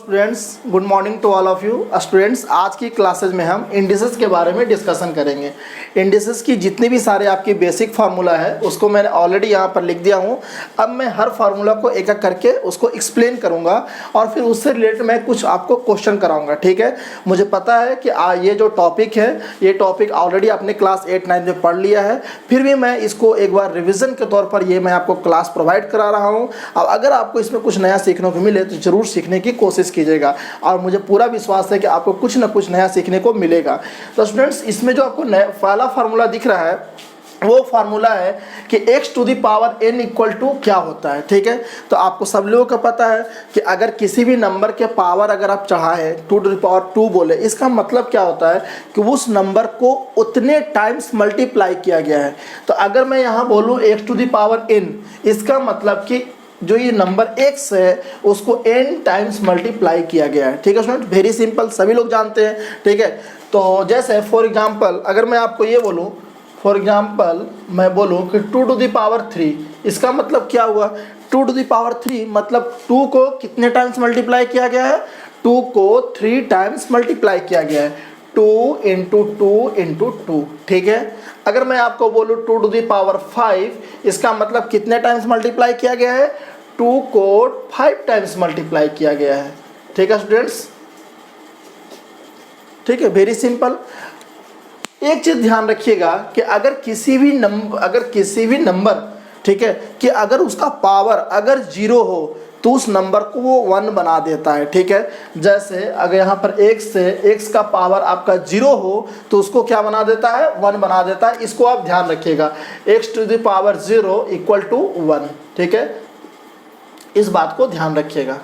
Students, good morning to all of you students. आज की classes में हम इंडिसेस के बारे में डिस्कशन करेंगे। इंडिसेस की जितनी भी सारे आपकी बेसिक फार्मूला है उसको मैंने ऑलरेडी यहाँ पर लिख दिया हूँ। अब मैं हर फार्मूला को एक एक करके उसको एक्सप्लेन करूँगा और फिर उससे रिलेटेड मैं कुछ आपको क्वेश्चन कराऊँगा, ठीक है। मुझे पता है कि ये जो टॉपिक है ये टॉपिक ऑलरेडी आपने क्लास 8-9 में पढ़ लिया है, फिर भी मैं इसको एक बार रिविज़न के तौर पर ये मैं आपको क्लास प्रोवाइड करा रहा हूँ। अब अगर आपको इसमें कुछ नया सीखने को मिले तो ज़रूर सीखने की कोशिश कीजिएगा और मुझे पूरा विश्वास है कि आपको कुछ ना कुछ नया सीखने को मिलेगा। तो स्टूडेंट्स, इसमें जो आपको पहला फार्मूला दिख रहा है वो फार्मूला है कि x to the power n equal to क्या होता है, ठीक है। तो आपको सब लोगों को पता है कि अगर किसी भी नंबर के पावर अगर आप चाहें 2 टू द पावर 2 बोले, इसका मतलब क्या होता है कि उस नंबर को उतने टाइम्स मल्टीप्लाई किया गया है। तो अगर मैं यहाँ बोलूँ x to the power n, इसका मतलब कि जो ये नंबर x है उसको n टाइम्स मल्टीप्लाई किया गया है, ठीक है स्टूडेंट। वेरी सिंपल, सभी लोग जानते हैं, ठीक है। तो जैसे फॉर एग्जांपल अगर मैं आपको ये बोलूँ, फॉर एग्जांपल मैं बोलूँ कि 2 टू द पावर 3, इसका मतलब क्या हुआ? 2 टू द पावर 3 मतलब 2 को कितने टाइम्स मल्टीप्लाई किया गया है? 2 को 3 टाइम्स मल्टीप्लाई किया गया है। 2 इंटू 2 इंटू 2, ठीक है। अगर मैं आपको बोलूँ 2 टू द पावर 5, इसका मतलब कितने टाइम्स मल्टीप्लाई किया गया है? 2 को 5 टाइम्स मल्टीप्लाई किया गया है, ठीक है स्टूडेंट्स, ठीक है। Very simple. एक चीज़ ध्यान रखिएगा कि अगर किसी भी नंबर ठीक है कि अगर उसका पावर अगर 0 हो तो उस नंबर को वो 1 बना देता है, ठीक है। जैसे अगर यहाँ पर x है, x का पावर आपका 0 हो तो उसको क्या बना देता है? 1 बना देता है। इसको आप ध्यान रखिएगा, x to the power 0 equal to 1, ठीक है। इस बात को ध्यान रखिएगा,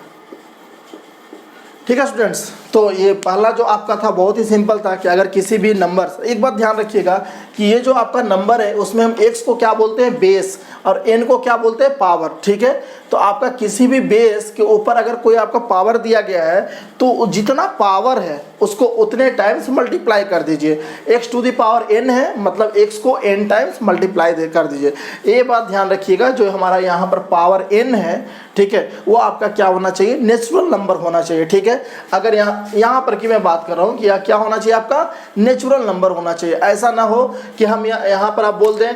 ठीक है स्टूडेंट्स। तो ये पहला जो आपका था बहुत ही सिंपल था कि अगर किसी भी नंबर, एक बात ध्यान रखिएगा कि ये जो आपका नंबर है उसमें हम x को क्या बोलते हैं? बेस, और n को क्या बोलते हैं? पावर, ठीक है। तो आपका किसी भी बेस के ऊपर अगर कोई आपका पावर दिया गया है तो जितना पावर है उसको उतने टाइम्स मल्टीप्लाई कर दीजिए। x to the power n है मतलब x को n टाइम्स मल्टीप्लाई कर दीजिए। ये बात ध्यान रखिएगा, जो हमारा यहाँ पर पावर n है, ठीक है, वो आपका क्या होना चाहिए? नेचुरल नंबर होना चाहिए, ठीक है। अगर यहाँ पर की मैं बात कर रहा हूँ कि क्या होना चाहिए? आपका नेचुरल नंबर होना चाहिए। ऐसा ना हो कि हम यहाँ पर आप बोल दें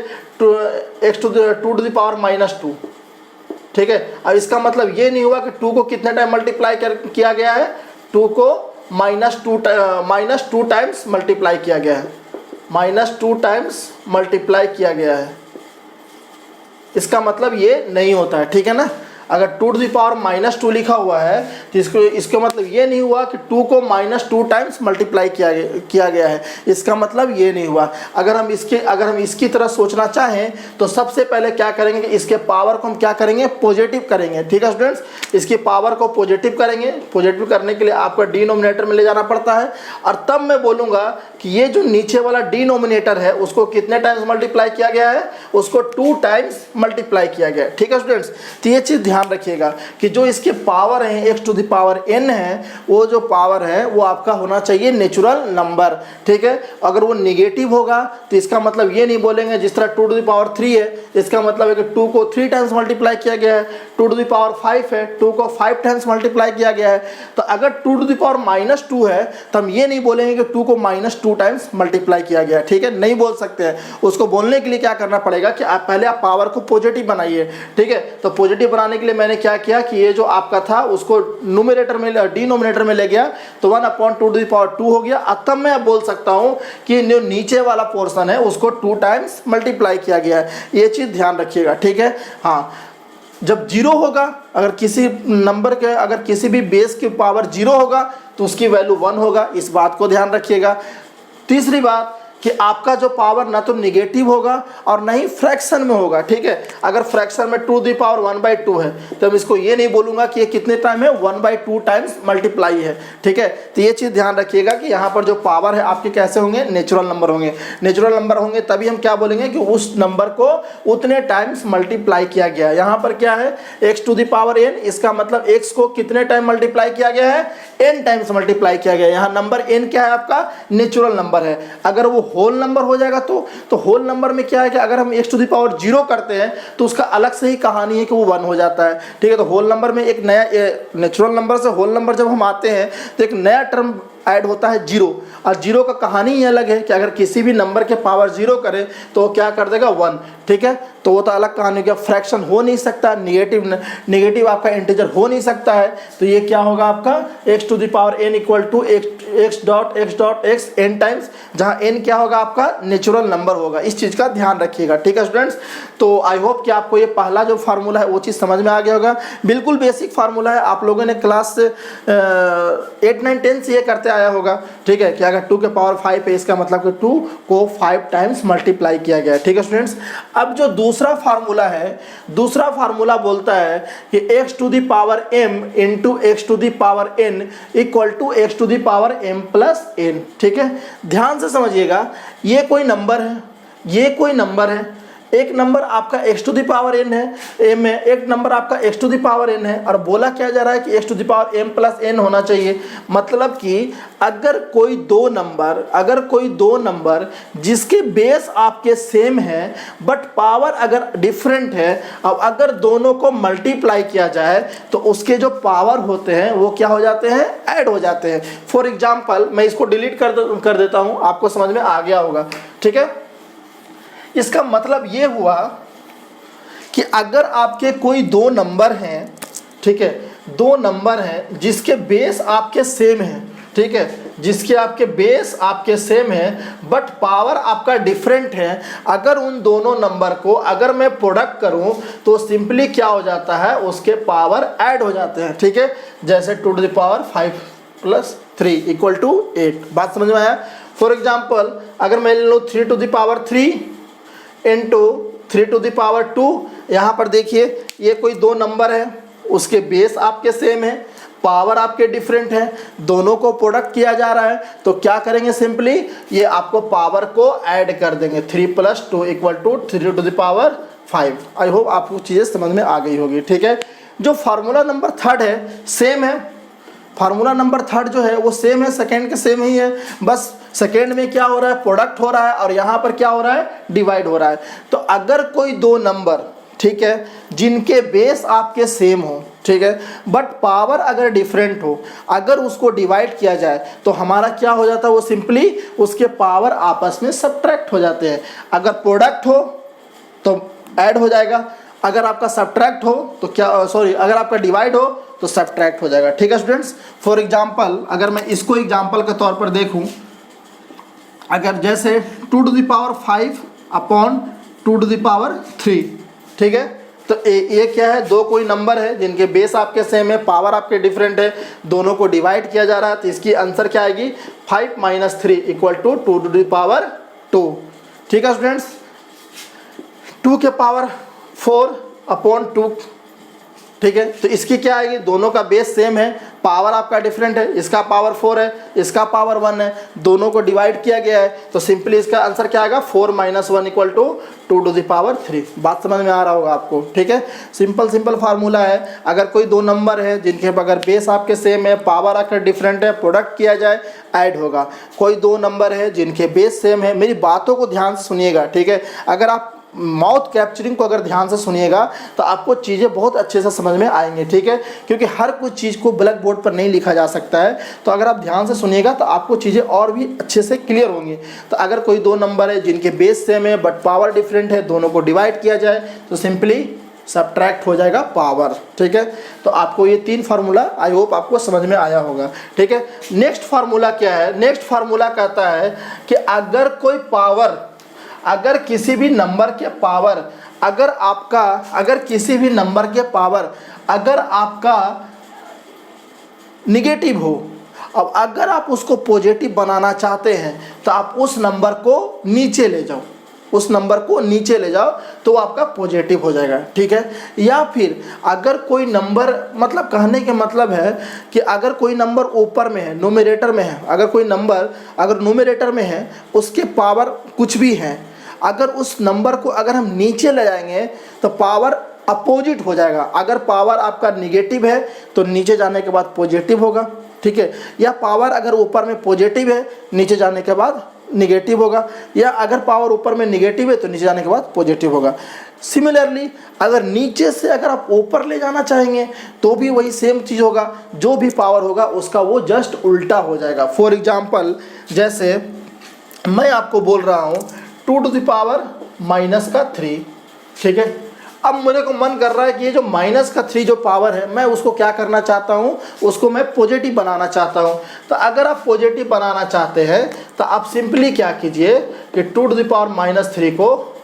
x टू द पावर -2, ठीक है। अब इसका मतलब ये नहीं हुआ कि 2 को कितने टाइम मल्टीप्लाई किया गया है? 2 को -2 टाइम्स मल्टीप्लाई किया गया है, -2 टाइम्स मल्टीप्लाई किया गया है। इसका मतलब ये नहीं होता है, ठीक है ना। अगर 2 टू द पावर -2 लिखा हुआ है तो इसका मतलब ये नहीं हुआ कि 2 को -2 टाइम्स मल्टीप्लाई किया गया है। इसका मतलब ये नहीं हुआ। अगर हम इसकी तरह सोचना चाहें तो सबसे पहले क्या करेंगे कि इसके पावर को हम क्या करेंगे? पॉजिटिव करेंगे, ठीक है स्टूडेंट्स। इसकी पावर को पॉजिटिव करेंगे। पॉजिटिव करने के लिए आपको डिनोमिनेटर में ले जाना पड़ता है और तब मैं बोलूँगा कि ये जो नीचे वाला डिनोमिनेटर है उसको कितने टाइम्स मल्टीप्लाई किया गया है? उसको 2 टाइम्स मल्टीप्लाई किया गया है, ठीक है स्टूडेंट्स। तो ये चीज़ ध्यान रखिएगा कि जो इसके पावर हैं x to the power n है, वो जो पावर है वो आपका होना चाहिए नेचुरल नंबर, ठीक है। अगर वो नेगेटिव होगा तो इसका मतलब ये नहीं बोलेंगे, जिस तरह 2 टू द पावर 3 है, इसका मतलब है कि 2 को 3 टाइम्स मल्टीप्लाई किया गया है। 2 टू द पावर 5 है, 2 को 5 टाइम्स मल्टीप्लाई किया गया है। तो अगर 2 टू द पावर -2 है तो हम ये नहीं बोलेंगे कि 2 को -2 टाइम्स मल्टीप्लाई किया गया है, ठीक है, नहीं बोल सकते हैं। उसको बोलने के लिए क्या करना पड़ेगा कि पहले आप पावर को पॉजिटिव बनाइए, ठीक है। तो पॉजिटिव बनाने के लिए मैंने क्या किया कि ये जो आपका था उसको न्यूमरेटर में डिनोमिनेटर में ले गया तो 1/2 टू द पावर 2 हो गया। अब तब मैं बोल सकता हूँ कि जो नीचे वाला पोर्शन है उसको 2 टाइम्स मल्टीप्लाई किया गया है। ये चीज़ ध्यान रखिएगा, ठीक है। हाँ, जब 0 होगा, अगर किसी नंबर के अगर किसी भी बेस की पावर 0 होगा तो उसकी वैल्यू 1 होगा। इस बात को ध्यान रखिएगा। तीसरी बात कि आपका जो पावर ना तो निगेटिव होगा और ना ही फ्रैक्शन में होगा, ठीक है। अगर फ्रैक्शन में 2 द पावर 1/2 है तो मैं इसको ये नहीं बोलूँगा कि ये कितने टाइम है? 1/2 टाइम्स मल्टीप्लाई है, ठीक है। तो ये चीज़ ध्यान रखिएगा कि यहाँ पर जो पावर है आपके कैसे होंगे? नेचुरल नंबर होंगे। नेचुरल नंबर होंगे तभी हम क्या बोलेंगे कि उस नंबर को उतने टाइम्स मल्टीप्लाई किया गया है। यहाँ पर क्या है? x to the power n, इसका मतलब x को कितने टाइम मल्टीप्लाई किया गया है? n टाइम्स मल्टीप्लाई किया गया। यहाँ नंबर n क्या है आपका, नेचुरल नंबर है। अगर वो होल नंबर हो जाएगा तो होल नंबर में क्या है कि अगर हम x टू द पावर 0 करते हैं तो उसका अलग से ही कहानी है कि वो 1 हो जाता है, ठीक है। तो होल नंबर में एक नया, नेचुरल नंबर से होल नंबर जब हम आते हैं तो एक नया टर्म ऐड होता है 0, और 0 का कहानी ही अलग है कि अगर किसी भी नंबर के पावर 0 करें तो वो क्या कर देगा, 1, ठीक है। तो वो तो अलग कहानी हो गया। फ्रैक्शन हो नहीं सकता, नेगेटिव आपका इंटीजर हो नहीं सकता है, तो ये क्या होगा आपका x to the power n equal to x dot x n times, जहाँ n क्या होगा आपका नेचुरल नंबर होगा। इस चीज़ का ध्यान रखिएगा, ठीक है स्टूडेंट्स। तो आई होप कि आपको ये पहला जो फार्मूला है वो चीज़ समझ में आ गया होगा। बिल्कुल बेसिक फार्मूला है, आप लोगों ने क्लास 8, 9, 10 से ये करते आया होगा, ठीक है, कि अगर 2 के पावर 5 है इसका मतलब कि 2 को 5 टाइम्स मल्टीप्लाई किया गया है, ठीक है स्टूडेंट्स। अब जो दूसरा फार्मूला है, दूसरा फार्मूला बोलता है कि x to the power m into x to the power n equal to x to the power m plus n, ठीक है। ध्यान से समझिएगा, ये कोई नंबर है, ये कोई नंबर है, एक नंबर आपका x to the power n है, m है, एक नंबर आपका x to the power n है, और बोला क्या जा रहा है कि x to the power m plus n होना चाहिए। मतलब कि अगर कोई दो नंबर जिसके बेस आपके सेम है बट पावर अगर डिफरेंट है, अब अगर दोनों को मल्टीप्लाई किया जाए तो उसके जो पावर होते हैं वो क्या हो जाते हैं, ऐड हो जाते हैं। फॉर एग्जाम्पल मैं इसको डिलीट कर देता हूँ, आपको समझ में आ गया होगा, ठीक है। इसका मतलब ये हुआ कि अगर आपके कोई दो नंबर हैं, ठीक है, दो नंबर हैं जिसके बेस आपके सेम है, ठीक है, जिसके आपके बेस आपके सेम है बट पावर आपका डिफरेंट है, अगर उन दोनों नंबर को अगर मैं प्रोडक्ट करूं तो सिंपली क्या हो जाता है, उसके पावर ऐड हो जाते हैं, ठीक है। जैसे 2 to the power 5 plus 3 equal to 8, बात समझ में आया। फॉर एग्जाम्पल अगर मैं ले लूँ 3 to the power 3 into 3 to the power 2, यहाँ पर देखिए ये कोई दो नंबर है, उसके बेस आपके सेम है, पावर आपके डिफरेंट है, दोनों को प्रोडक्ट किया जा रहा है, तो क्या करेंगे, सिंपली ये आपको पावर को ऐड कर देंगे, 3 plus 2 equal to 3 to the power 5। I hope आपको चीज़ें समझ में आ गई होगी, ठीक है। जो फार्मूला नंबर 3 है सेम है, फार्मूला नंबर 3 जो है वो सेम है, सेकेंड के सेम ही है, बस सेकेंड में क्या हो रहा है, प्रोडक्ट हो रहा है, और यहाँ पर क्या हो रहा है, डिवाइड हो रहा है। तो अगर कोई दो नंबर, ठीक है, जिनके बेस आपके सेम हो, ठीक है, बट पावर अगर डिफरेंट हो, अगर उसको डिवाइड किया जाए तो हमारा क्या हो जाता है, वो सिंपली उसके पावर आपस में सब्ट्रैक्ट हो जाते हैं। अगर प्रोडक्ट हो तो ऐड हो जाएगा, अगर आपका सब्ट्रैक्ट हो तो क्या, अगर आपका डिवाइड हो तो सब्ट्रैक्ट हो जाएगा, ठीक है स्टूडेंट्स। फॉर एग्जांपल अगर मैं इसको एग्जांपल के तौर पर देखूं, अगर जैसे 2 to the power 5 upon 2 to the power 3, ठीक है, तो ये क्या है, दो कोई नंबर है जिनके बेस आपके सेम है, पावर आपके डिफरेंट है, दोनों को डिवाइड किया जा रहा है, तो इसकी आंसर क्या आएगी, 5 minus 3 equal to 2 to the power 2, ठीक है स्टूडेंट्स। 2 के पावर 4 अपॉन 2, ठीक है, तो इसकी क्या आएगी, दोनों का बेस सेम है, पावर आपका डिफरेंट है, इसका पावर 4 है, इसका पावर 1 है, दोनों को डिवाइड किया गया है, तो सिंपली इसका आंसर क्या आएगा, 4 minus 1 equal to 2 to the power 3। बात समझ में आ रहा होगा आपको, ठीक है। सिंपल फार्मूला है, अगर कोई दो नंबर है जिनके अगर बेस आपके सेम है, पावर आपका डिफरेंट है, प्रोडक्ट किया जाए ऐड होगा। कोई दो नंबर है जिनके बेस सेम है, मेरी बातों को ध्यान से सुनिएगा, ठीक है। अगर आप माउथ कैप्चरिंग को अगर ध्यान से सुनिएगा तो आपको चीज़ें बहुत अच्छे से समझ में आएंगी, ठीक है, क्योंकि हर कुछ चीज़ को ब्लैक बोर्ड पर नहीं लिखा जा सकता है। तो अगर आप ध्यान से सुनिएगा तो आपको चीज़ें और भी अच्छे से क्लियर होंगी। तो अगर कोई दो नंबर है जिनके बेस सेम है बट पावर डिफरेंट है, दोनों को डिवाइड किया जाए तो सिंपली सब्ट्रैक्ट हो जाएगा पावर, ठीक है। तो आपको ये 3 फार्मूला आई होप आपको समझ में आया होगा, ठीक है। नेक्स्ट फार्मूला क्या है, नेक्स्ट फार्मूला कहता है कि अगर कोई पावर, अगर किसी भी नंबर के पावर, अगर किसी भी नंबर के पावर अगर आपका निगेटिव हो, अब अगर आप उसको पॉजिटिव बनाना चाहते हैं तो आप उस नंबर को नीचे ले जाओ, उस नंबर को नीचे ले जाओ तो आपका पॉजिटिव हो जाएगा, ठीक है। या फिर अगर कोई नंबर, मतलब कहने के मतलब है कि अगर कोई नंबर ऊपर में है, न्यूमरेटर में है, अगर कोई नंबर अगर न्यूमरेटर में है, उसके पावर कुछ भी है, अगर उस नंबर को अगर हम नीचे ले जाएंगे तो पावर अपोजिट हो जाएगा। अगर पावर आपका निगेटिव है तो नीचे जाने के बाद पॉजिटिव होगा, ठीक है, या पावर अगर ऊपर में पॉजिटिव है नीचे जाने के बाद निगेटिव होगा, या अगर पावर ऊपर में निगेटिव है तो नीचे जाने के बाद पॉजिटिव होगा। सिमिलरली अगर नीचे से अगर आप ऊपर ले जाना चाहेंगे तो भी वही सेम चीज़ होगा, जो भी पावर होगा उसका वो जस्ट उल्टा हो जाएगा। फॉर एग्जांपल जैसे मैं आपको बोल रहा हूँ 2⁻⁻3, ठीक है। अब मेरे को मन कर रहा है कि ये जो -3 जो पावर है मैं उसको क्या करना चाहता हूँ, उसको मैं पॉजिटिव बनाना चाहता हूँ। तो अगर आप पॉजिटिव बनाना चाहते हैं तो आप सिंपली क्या कीजिए कि 2⁻³ को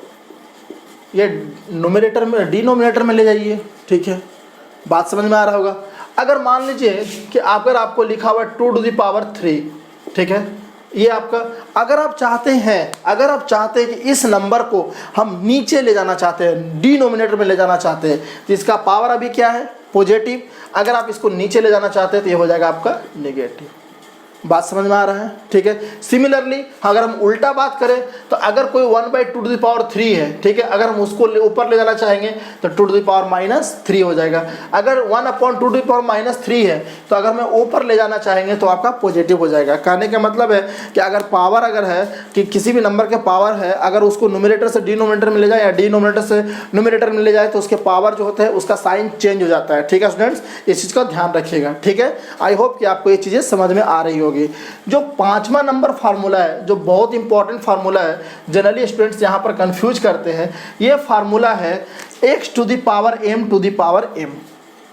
ये न्यूमरेटर में डिनोमिनेटर में ले जाइए, ठीक है, बात समझ में आ रहा होगा। अगर मान लीजिए कि अगर आपको लिखा हुआ 2⁻3, ठीक है, ये आपका, अगर आप चाहते हैं कि इस नंबर को हम नीचे ले जाना चाहते हैं, डिनोमिनेटर में ले जाना चाहते हैं, तो इसका पावर अभी क्या है, पॉजिटिव। अगर आप इसको नीचे ले जाना चाहते हैं तो ये हो जाएगा आपका नेगेटिव। बात समझ में आ रहा है, ठीक है। सिमिलरली अगर हम उल्टा बात करें तो अगर कोई 1/2³ है, ठीक है, अगर हम उसको ऊपर ले जाना चाहेंगे तो 2⁻³ हो जाएगा। अगर 1/2³ है तो अगर मैं ऊपर ले जाना चाहेंगे तो आपका पॉजिटिव हो जाएगा। कहने का मतलब है कि अगर पावर अगर है कि किसी भी नंबर के पावर है, अगर उसको न्यूमरेटर से डिनोमिनेटर में ले जाए या डिनोमिनेटर से न्यूमरेटर में ले जाए तो उसके पावर जो होता है उसका साइन चेंज हो जाता है, ठीक है स्टूडेंट्स, इस चीज़ का ध्यान रखिएगा, ठीक है। आई होप कि आपको ये चीज़ें समझ में आ रही होगी। जो 5वां नंबर फार्मूला है, जो बहुत इंपॉर्टेंट फार्मूला है, जनरली स्टूडेंट्स यहाँ पर कंफ्यूज करते हैं, ये फार्मूला है x⁻m⁻m,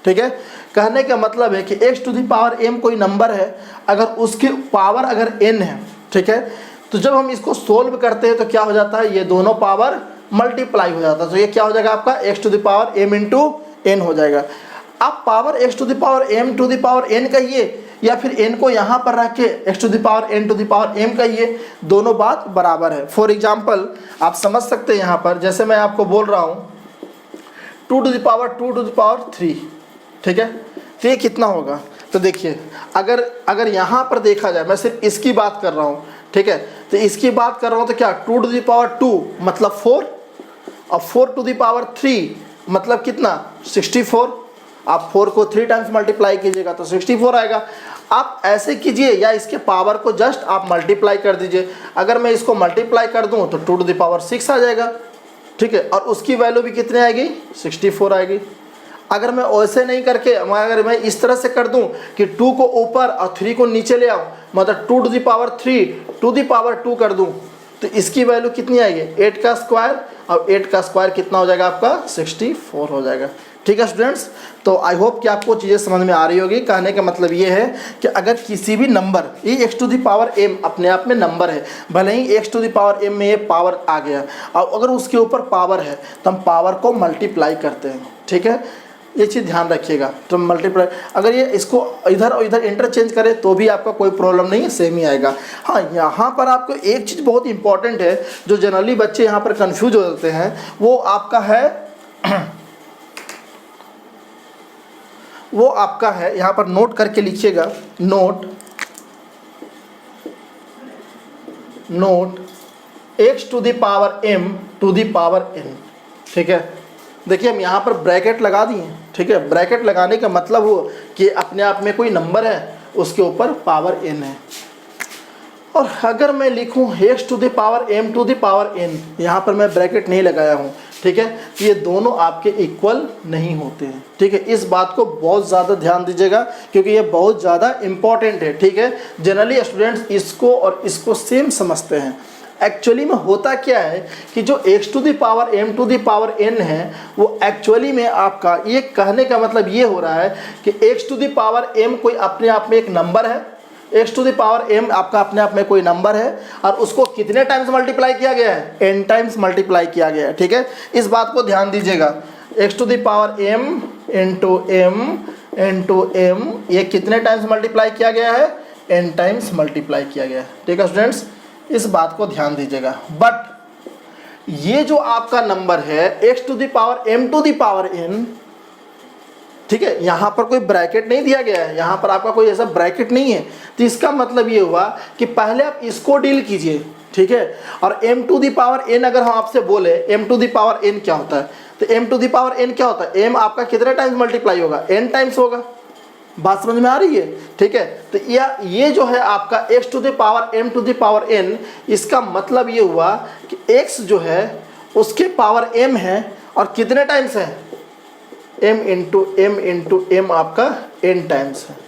ठीक है। कहने का मतलब है कि x⁻m कोई नंबर है, अगर उसकी पावर अगर n है, ठीक है, तो जब हम इसको सोल्व करते हैं तो क्या हो जाता है, ये दोनों पावर मल्टीप्लाई हो जाता है, तो ये क्या हो जाएगा आपका x⁻m⁻n हो जाएगा। आप पावर x⁻m⁻n कहिए या फिर n को यहाँ पर रख के x⁻n⁻m कहिए, दोनों बात बराबर है। फॉर एग्जाम्पल आप समझ सकते हैं यहाँ पर, जैसे मैं आपको बोल रहा हूँ 2⁻2⁻3, ठीक है, तो ये कितना होगा। तो देखिए अगर यहाँ पर देखा जाए, मैं सिर्फ इसकी बात कर रहा हूँ, ठीक है, तो इसकी बात कर रहा हूँ तो क्या 2⁻2 मतलब 4 और 4⁻3 मतलब कितना 64। आप 4 को 3 टाइम्स मल्टीप्लाई कीजिएगा तो 64 आएगा। आप ऐसे कीजिए या इसके पावर को जस्ट आप मल्टीप्लाई कर दीजिए। अगर मैं इसको मल्टीप्लाई कर दूं तो 2⁻6 आ जाएगा, ठीक है, और उसकी वैल्यू भी कितनी आएगी 64 आएगी। अगर मैं वैसे नहीं करके अगर मैं इस तरह से कर दूं कि 2 को ऊपर और 3 को नीचे ले आऊं, मतलब 2⁻2 कर दूं तो इसकी वैल्यू कितनी आएगी 8 का स्क्वायर, और 8 का स्क्वायर कितना हो जाएगा आपका 64 हो जाएगा, ठीक है स्टूडेंट्स। तो आई होप कि आपको चीज़ें समझ में आ रही होगी। कहने का मतलब ये है कि अगर किसी भी नंबर, ये x⁻m अपने आप में नंबर है, भले ही x⁻m में ये पावर आ गया, और अगर उसके ऊपर पावर है तो हम पावर को मल्टीप्लाई करते हैं, ठीक है, ये चीज़ ध्यान रखिएगा। तो मल्टीप्लाई अगर ये इसको इधर और इधर इंटरचेंज करें तो भी आपका कोई प्रॉब्लम नहीं है, सेम ही आएगा। हाँ, यहाँ पर आपको एक चीज़ बहुत इंपॉर्टेंट है जो जनरली बच्चे यहाँ पर कंफ्यूज हो जाते हैं, वो आपका है यहाँ पर नोट करके लिखिएगा, नोट x⁻m⁻n, ठीक है। देखिए हम यहाँ पर ब्रैकेट लगा दिए, ठीक है। ब्रैकेट लगाने का मतलब वो कि अपने आप में कोई नंबर है उसके ऊपर पावर n है। और अगर मैं लिखूँ x⁻m⁻n, यहाँ पर मैं ब्रैकेट नहीं लगाया हूँ, ठीक है, तो ये दोनों आपके इक्वल नहीं होते हैं, ठीक है। इस बात को बहुत ज़्यादा ध्यान दीजिएगा क्योंकि ये बहुत ज़्यादा इम्पॉर्टेंट है, ठीक है। जनरली स्टूडेंट्स इसको और इसको सेम समझते हैं। एक्चुअली में होता क्या है कि जो x⁻m⁻n है वो एक्चुअली में आपका, ये कहने का मतलब ये हो रहा है कि x⁻m कोई अपने आप में एक नंबर है, x⁻m आपका अपने आप में कोई नंबर है और उसको कितने टाइम्स मल्टीप्लाई किया गया है, n टाइम्स मल्टीप्लाई किया गया है, ठीक है। इस बात को ध्यान दीजिएगा, x⁻m इंटू m ये कितने टाइम्स मल्टीप्लाई किया गया है, n टाइम्स मल्टीप्लाई किया गया है, ठीक है स्टूडेंट्स, इस बात को ध्यान दीजिएगा। बट ये जो आपका नंबर है x⁻m⁻n, ठीक है, यहाँ पर कोई ब्रैकेट नहीं दिया गया है, यहाँ पर आपका कोई ऐसा ब्रैकेट नहीं है, तो इसका मतलब ये हुआ कि पहले आप इसको डील कीजिए, ठीक है। और m⁻n अगर हम आपसे बोले m⁻n क्या होता है, तो m to the power n क्या होता है, m आपका कितने टाइम्स मल्टीप्लाई होगा, n टाइम्स होगा। बात समझ में आ रही है, ठीक है। तो ये जो है आपका x to the power m to the power n, इसका मतलब ये हुआ कि x जो है उसके पावर m है और कितने टाइम्स है, m इंटू m आपका n टाइम्स है।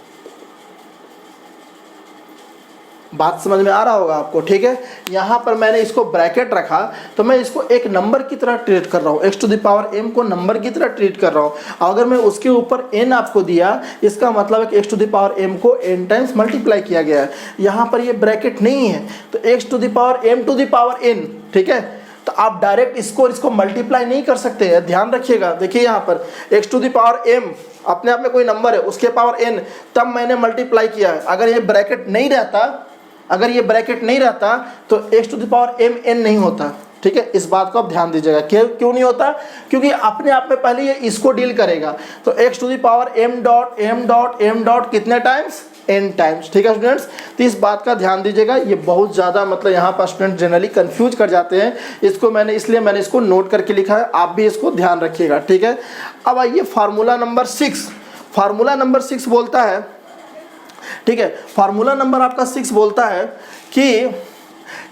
बात समझ में आ रहा होगा आपको, ठीक है। यहाँ पर मैंने इसको ब्रैकेट रखा तो मैं इसको एक नंबर की तरह ट्रीट कर रहा हूँ, x to the power m को नंबर की तरह ट्रीट कर रहा हूँ। अगर मैं उसके ऊपर n आपको दिया, इसका मतलब है कि x to the power m को n टाइम्स मल्टीप्लाई किया गया है। यहाँ पर ये ब्रैकेट नहीं है तो x to the power m to the power n, ठीक है। तो आप डायरेक्ट इसको मल्टीप्लाई नहीं कर सकते हैं, ध्यान रखिएगा। देखिए यहाँ पर x to the power m अपने आप में कोई नंबर है, उसके पावर n, तब मैंने मल्टीप्लाई किया है। अगर ये ब्रैकेट नहीं रहता तो x to the power m n नहीं होता, ठीक है। इस बात को आप ध्यान दीजिएगा। क्यों नहीं होता, क्योंकि अपने आप में पहले ये इसको डील करेगा। तो x to the power m dot कितने टाइम्स, n टाइम्स, ठीक है स्टूडेंट्स। तो इस बात का ध्यान दीजिएगा, ये बहुत ज़्यादा मतलब यहाँ पर स्टूडेंट जनरली कंफ्यूज कर जाते हैं। इसलिए मैंने इसको नोट करके लिखा है, आप भी इसको ध्यान रखिएगा, ठीक है। अब आइए फार्मूला नंबर 6 बोलता है, ठीक है। फार्मूला नंबर आपका 6 बोलता है कि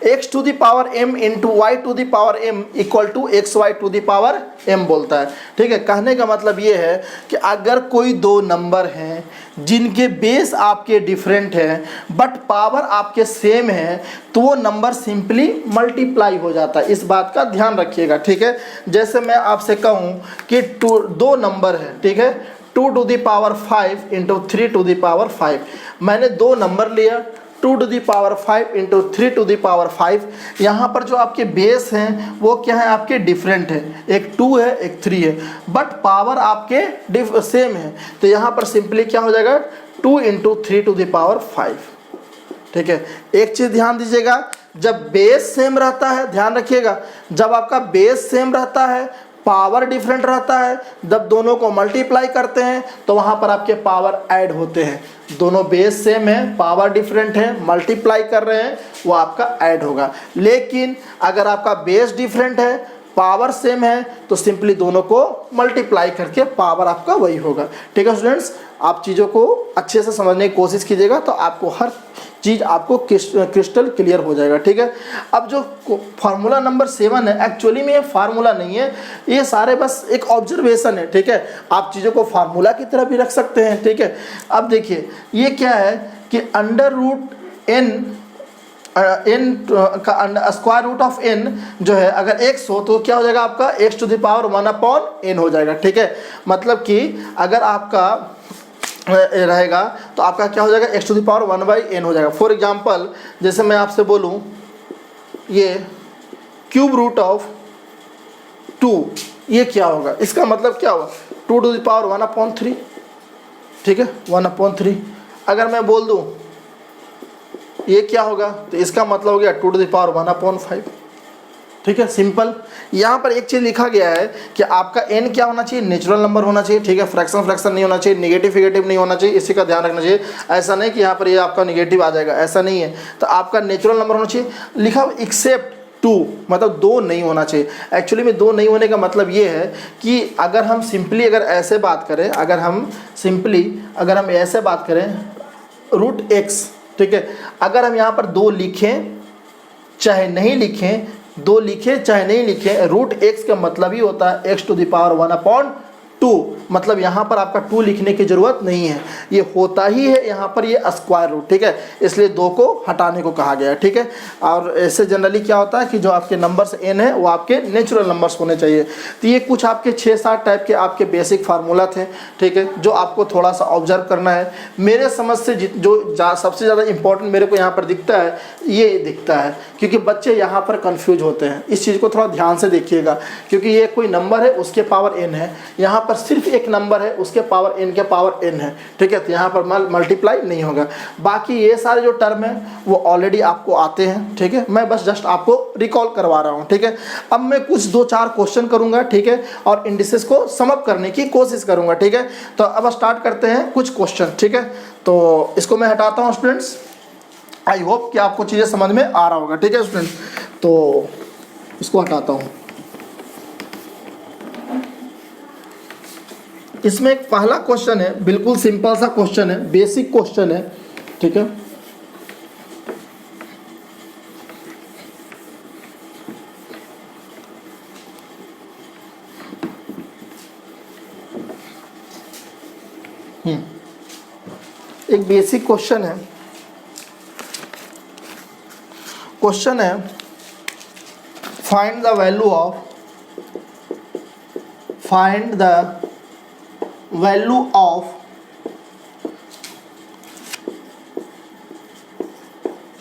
x to the power m into y to the power m equal to x y to the power m बोलता है, ठीक है। कहने का मतलब ये है कि अगर कोई दो नंबर हैं जिनके बेस आपके डिफरेंट हैं बट पावर आपके सेम है तो वो नंबर सिंपली मल्टीप्लाई हो जाता है। इस बात का ध्यान रखिएगा, ठीक है। जैसे मैं आपसे कहूँ कि दो नंबर है, ठीक है, 2 to the power 5 into 3 to the power 5। मैंने दो नंबर लिया, 2 to the power 5 into 3 to the power 5। यहाँ पर जो आपके बेस हैं वो क्या है, आपके डिफरेंट है, एक 2 है एक 3 है, बट पावर आपके सेम है। तो यहाँ पर सिंपली क्या हो जाएगा, 2 इंटू 3 टू द पावर 5, ठीक है। एक चीज़ ध्यान दीजिएगा, जब बेस सेम रहता है, ध्यान रखिएगा, जब आपका बेस सेम रहता है, पावर डिफरेंट रहता है, जब दोनों को मल्टीप्लाई करते हैं तो वहाँ पर आपके पावर ऐड होते हैं। दोनों बेस सेम है, पावर डिफरेंट है, मल्टीप्लाई कर रहे हैं, वो आपका ऐड होगा। लेकिन अगर आपका बेस डिफरेंट है, पावर सेम है, तो सिंपली दोनों को मल्टीप्लाई करके पावर आपका वही होगा, ठीक है स्टूडेंट्स। आप चीज़ों को अच्छे से समझने की कोशिश कीजिएगा तो आपको हर चीज़ आपको क्रिस्टल क्लियर हो जाएगा, ठीक है। अब जो फार्मूला नंबर 7 है, एक्चुअली में ये फार्मूला नहीं है, ये सारे बस एक ऑब्जर्वेशन है, ठीक है। आप चीज़ों को फार्मूला की तरह भी रख सकते हैं, ठीक है। अब देखिए ये क्या है कि अंडर रूट n का स्क्वायर रूट ऑफ n जो है अगर x हो तो क्या हो जाएगा आपका, x to the power 1/n हो जाएगा, ठीक है। मतलब कि अगर आपका रहेगा तो आपका क्या हो जाएगा, x to the power 1/n हो जाएगा। फॉर एग्जांपल जैसे मैं आपसे बोलूँ ये क्यूब रूट ऑफ 2, ये क्या होगा, इसका मतलब क्या होगा, 2 टू द पावर 1/3, ठीक है, 1/3। अगर मैं बोल दूँ ये क्या होगा, तो इसका मतलब हो गया 2 टू द पावर 1/5, ठीक है, सिंपल। यहाँ पर एक चीज़ लिखा गया है कि आपका n क्या होना चाहिए, नेचुरल नंबर होना चाहिए, ठीक है। फ्रैक्शन नहीं होना चाहिए, नेगेटिव नहीं होना चाहिए, इसी का ध्यान रखना चाहिए। ऐसा नहीं कि यहाँ पर ये आपका नेगेटिव आ जाएगा, ऐसा नहीं है। तो आपका नेचुरल नंबर होना चाहिए, लिखा एक्सेप्ट 2, मतलब 2 नहीं होना चाहिए। एक्चुअली में 2 नहीं होने का मतलब ये है कि अगर हम सिंपली ऐसे बात करें, अगर हम ऐसे बात करें रूट x, ठीक है, अगर हम यहाँ पर 2 लिखें चाहे नहीं लिखें, 2 लिखें चाहे नहीं लिखें, रूट x का मतलब ही होता है x टू द पावर 1/2। मतलब यहाँ पर आपका 2 लिखने की ज़रूरत नहीं है, ये होता ही है यहाँ पर ये स्क्वायर रूट, ठीक है। इसलिए 2 को हटाने को कहा गया है, ठीक है। और ऐसे जनरली क्या होता है कि जो आपके नंबर्स n है वो आपके नेचुरल नंबर्स होने चाहिए। तो ये कुछ आपके 6-7 टाइप के आपके बेसिक फार्मूला थे, ठीक है, जो आपको थोड़ा सा ऑब्जर्व करना है। मेरे समझ से सबसे ज़्यादा इंपॉर्टेंट मेरे को यहाँ पर दिखता है, ये दिखता है, क्योंकि बच्चे यहाँ पर कन्फ्यूज होते हैं। इस चीज़ को थोड़ा ध्यान से देखिएगा, क्योंकि ये कोई नंबर है उसके पावर n है, यहाँ पर सिर्फ एक नंबर है उसके पावर n के पावर n है, ठीक है। तो यहाँ पर मल्टीप्लाई नहीं होगा। बाकी ये सारे जो टर्म है वो ऑलरेडी आपको आते हैं, ठीक है। मैं बस जस्ट आपको रिकॉल करवा रहा हूँ, ठीक है। अब मैं कुछ 2-4 क्वेश्चन करूँगा, ठीक है, और इंडिसेस को सम अप करने की कोशिश करूँगा, ठीक है। तो अब स्टार्ट करते हैं कुछ क्वेश्चन, ठीक है। तो इसको मैं हटाता हूँ स्टूडेंट्स। आई होप कि आपको चीज़ें समझ में आ रहा होगा, ठीक है स्टूडेंट्स। तो इसको हटाता हूँ। इसमें एक पहला क्वेश्चन है, बिल्कुल सिंपल सा क्वेश्चन है, बेसिक क्वेश्चन है, ठीक है। एक बेसिक क्वेश्चन है, क्वेश्चन है find the value of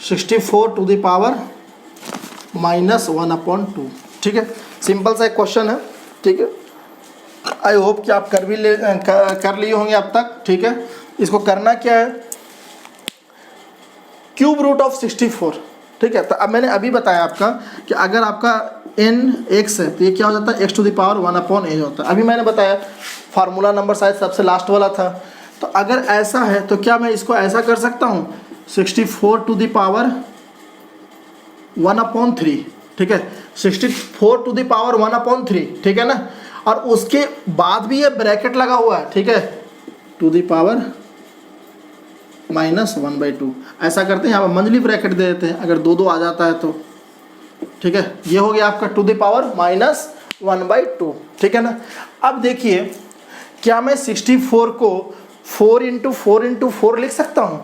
64 to the power -1/2। ठीक है, सिंपल सा एक क्वेश्चन है, ठीक है। आई होप कि आप कर लिए होंगे अब तक, ठीक है। इसको करना क्या है, क्यूब रूट ऑफ 64, ठीक है। तो अब मैंने अभी बताया आपका कि अगर आपका n x है तो ये क्या हो जाता है, x to the power 1/a होता है। अभी मैंने बताया फार्मूला नंबर शायद सबसे लास्ट वाला था। तो अगर ऐसा है तो क्या मैं इसको ऐसा कर सकता हूँ, 64 टू द पावर 1/3, ठीक है, 64 टू द पावर 1/3, ठीक है ना। और उसके बाद भी ये ब्रैकेट लगा हुआ है, ठीक है, टू द पावर -1/2। ऐसा करते हैं, यहाँ पर मंथली ब्रैकेट दे देते हैं, अगर 2 आ जाता है तो, ठीक है। ये हो गया आपका टू द पावर -1/2, ठीक है ना। अब देखिए, क्या मैं 64 को 4 × 4 × 4 लिख सकता हूँ,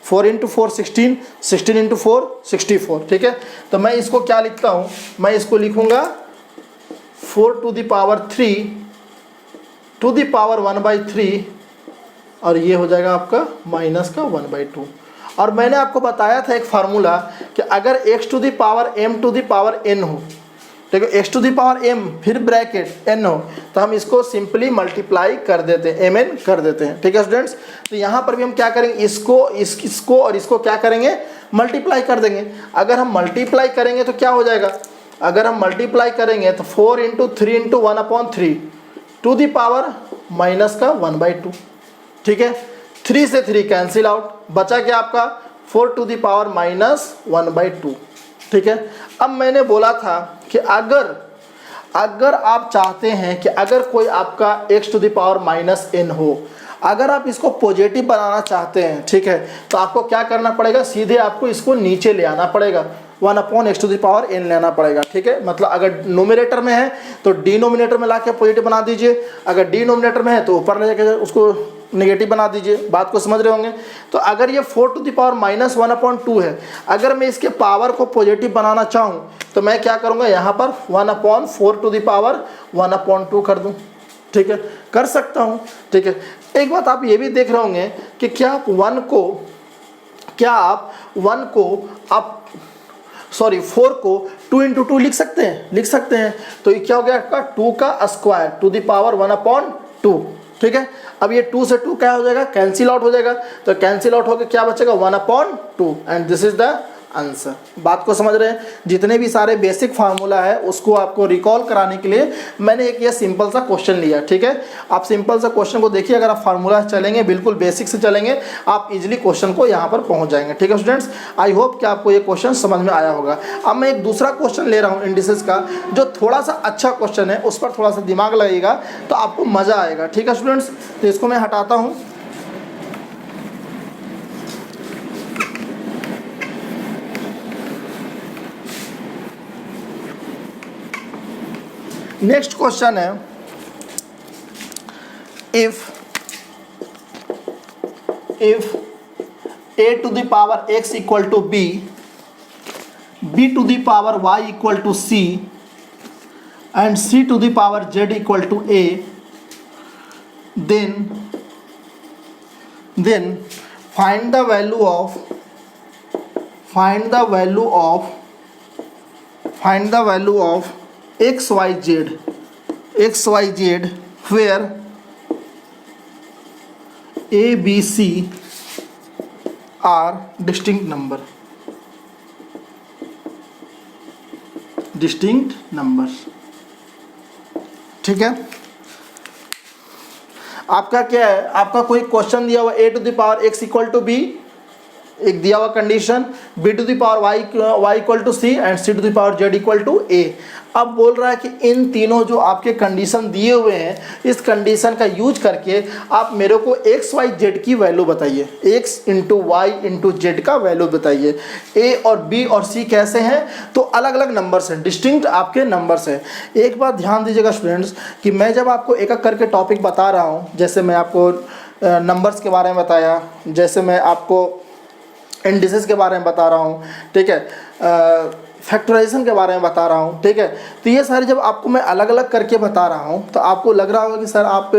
4 × 4 16, 16 × 4 64, ठीक है। तो मैं इसको क्या लिखता हूँ, मैं इसको लिखूँगा 4 to the power 3 to the power 1/3, और ये हो जाएगा आपका -1/2। और मैंने आपको बताया था एक फार्मूला कि अगर x to the power m to the power n हो, ठीक है, x to the power m फिर ब्रैकेट n हो, तो हम इसको सिंपली मल्टीप्लाई कर देते हैं, mn कर देते हैं, ठीक है स्टूडेंट्स। तो यहाँ पर भी हम क्या करेंगे, इसको और इसको क्या करेंगे, मल्टीप्लाई कर देंगे। अगर हम मल्टीप्लाई करेंगे तो क्या हो जाएगा, अगर हम मल्टीप्लाई करेंगे तो 4 × 3 × 1/3 टू द पावर -1/2, ठीक है। 3 से 3 कैंसिल आउट, बचा क्या आपका 4 टू द पावर -1/2, ठीक है। अब मैंने बोला था कि अगर आप चाहते हैं कि अगर कोई आपका x to the power -n हो, अगर आप इसको पॉजिटिव बनाना चाहते हैं, ठीक है, तो आपको क्या करना पड़ेगा, सीधे आपको इसको नीचे ले आना पड़ेगा, 1/x to the power n लेना पड़ेगा, ठीक है। मतलब अगर नोमिनेटर में है तो डिनोमिनेटर में लाके पॉजिटिव बना दीजिए, अगर डिनोमिनेटर में है तो ऊपर ले जाके उसको नेगेटिव बना दीजिए। बात को समझ रहे होंगे। तो अगर ये 4 टू द पावर -1/2 है, अगर मैं इसके पावर को पॉजिटिव बनाना चाहूँ तो मैं क्या करूँगा, यहाँ पर 1/4 टू द पावर 1/2 कर दूँ, ठीक है, कर सकता हूँ, ठीक है। एक बात आप ये भी देख रहे होंगे कि क्या आप 4 को 2 × 2 लिख सकते हैं। तो ये क्या हो गया आपका 2 का स्क्वायर टू द पावर 1/2, ठीक है। अब ये 2 से 2 क्या हो जाएगा, कैंसिल आउट हो जाएगा। तो कैंसिल आउट होकर क्या बचेगा, 1/2, and this is the answer. बात को समझ रहे हैं। जितने भी सारे बेसिक फार्मूला है उसको आपको रिकॉल कराने के लिए मैंने एक ये सिंपल सा क्वेश्चन लिया, ठीक है। आप सिंपल सा क्वेश्चन को देखिए, अगर आप फार्मूला चलेंगे, बिल्कुल बेसिक से चलेंगे, आप इजीली क्वेश्चन को यहाँ पर पहुँच जाएंगे, ठीक है स्टूडेंट्स। आई होप कि आपको ये क्वेश्चन समझ में आया होगा। अब मैं एक दूसरा क्वेश्चन ले रहा हूँ इंडिसेस का, जो थोड़ा सा अच्छा क्वेश्चन है, उस पर थोड़ा सा दिमाग लगेगा तो आपको मज़ा आएगा, ठीक है स्टूडेंट्स। तो इसको मैं हटाता हूँ। नेक्स्ट क्वेश्चन है, if a to the power x equal to b, b to the power y equal to c and c to the power z equal to a, then find the value of xyz where a b c are distinct numbers, ठीक है। आपका क्या है, आपका कोई question दिया हुआ a to the power x equal to b, एक दिया हुआ condition b to the power y equal to c and c to the power z equal to a। अब बोल रहा है कि इन तीनों जो आपके कंडीशन दिए हुए हैं, इस कंडीशन का यूज करके आप मेरे को x y z की वैल्यू बताइए, x into y into z का वैल्यू बताइए। a और b और c कैसे हैं, तो अलग अलग नंबर्स हैं, डिस्टिंक्ट आपके नंबर्स हैं। एक बात ध्यान दीजिएगा स्टूडेंट्स कि मैं जब आपको एक एक करके टॉपिक बता रहा हूँ, जैसे मैं आपको नंबर्स के बारे में बताया, जैसे मैं आपको इंडिसेस के बारे में बता रहा हूँ, ठीक है, फैक्टराइजेशन के बारे में बता रहा हूँ, ठीक है, तो ये सारे जब आपको मैं अलग अलग करके बता रहा हूँ तो आपको लग रहा होगा कि सर आप